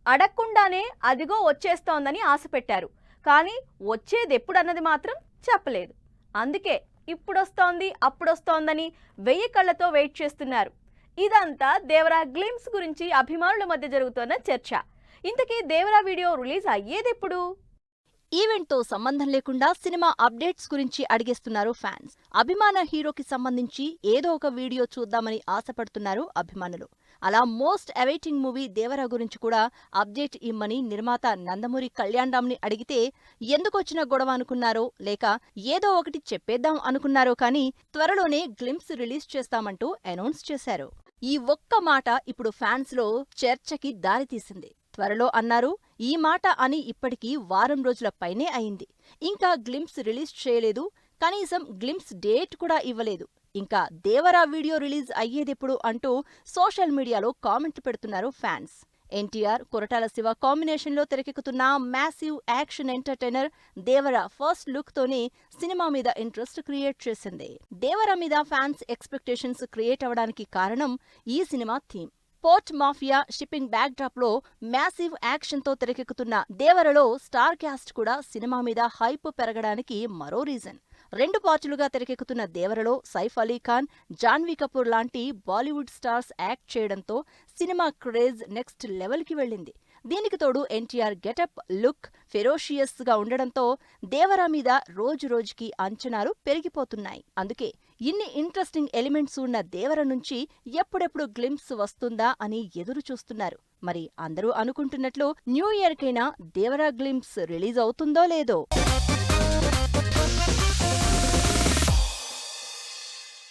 అడగకుండానే అదిగో వచ్చేస్తోందని ఆశ పెట్టారు. కానీ వచ్చేదెప్పుడన్నది మాత్రం చెప్పలేదు. అందుకే ఇప్పుడొస్తోంది, అప్పుడొస్తోందని 1000 కళ్ళతో వెయిట్ చేస్తున్నారు. ఇదంతా దేవరా గ్లిమ్స్ గురించి అభిమానుల మధ్య జరుగుతోన్న చర్చ. ఇంతకీ దేవరా వీడియో రిలీజ్ అయ్యేదెప్పుడు? ఈవెంట్తో సంబంధం లేకుండా సినిమా అప్డేట్స్ గురించి అడిగేస్తున్నారు ఫ్యాన్స్. అభిమాన హీరోకి సంబంధించి ఏదో ఒక వీడియో చూద్దామని ఆశపడుతున్నారు అభిమానులు. అలా మోస్ట్ అవైటింగ్ మూవీ దేవరా గురించి కూడా అప్డేట్ ఇమ్మని నిర్మాత నందమూరి కళ్యాణరామ్ని అడిగితే ఎందుకొచ్చిన గొడవ అనుకున్నారో లేక ఏదో ఒకటి చెప్పేద్దాం అనుకున్నారో కానీ త్వరలోనే గ్లింప్స్ రిలీజ్ చేస్తామంటూ అనౌన్స్ చేశారు. ఈ ఒక్క మాట ఇప్పుడు ఫ్యాన్స్లో చర్చకి దారితీసింది. త్వరలో అన్నారు. ఈ మాట అని ఇప్పటికీ వారం రోజుల పైనే అయింది. ఇంకా గ్లింప్స్ రిలీజ్ చేయలేదు. కనీసం గ్లింప్స్ డేట్ కూడా ఇవ్వలేదు. ఇంకా దేవరా వీడియో రిలీజ్ అయ్యేదెప్పుడు అంటూ సోషల్ మీడియాలో కామెంట్లు పెడుతున్నారు ఫ్యాన్స్. ఎన్టీఆర్, కొరటాల శివ కాంబినేషన్లో తెరకెక్కుతున్న massive action entertainer Devara first look తోనే సినిమా మీద ఇంట్రెస్ట్ క్రియేట్ చేసింది. దేవరా మీద ఫ్యాన్స్ ఎక్స్పెక్టేషన్స్ క్రియేట్ అవడానికి కారణం ఈ cinema theme. Port mafia shipping back drop లో మ్యాసివ్ యాక్షన్ తో తెరకెక్కుతున్న దేవరలో స్టార్ క్యాస్ట్ కూడా సినిమా మీద హైప్ పెరగడానికి మరో రీజన్. 2 పార్టులుగా తెరకెక్కుతున్న దేవరలో సైఫ్ అలీ ఖాన్, జాన్వీ కపూర్ లాంటి బాలీవుడ్ స్టార్స్ యాక్ట్ చేయడంతో సినిమా క్రేజ్ నెక్స్ట్ లెవెల్ కి వెళ్ళింది. దీనికి తోడు ఎన్టీఆర్ గెటప్, లుక్ ఫెరోషియస్ గా ఉండడంతో దేవరా మీద రోజు రోజుకి అంచనాలు పెరిగిపోతున్నాయి. అందుకే ఇన్ని ఇంట్రెస్టింగ్ ఎలిమెంట్స్ ఉన్న దేవర నుంచి ఎప్పుడెప్పుడు గ్లింప్స్ వస్తుందా అని ఎదురు చూస్తున్నారు. మరి అందరూ అనుకుంటున్నట్లు న్యూ ఇయర్ కైనా దేవరా గ్లింప్స్ రిలీజ్ అవుతుందో లేదో.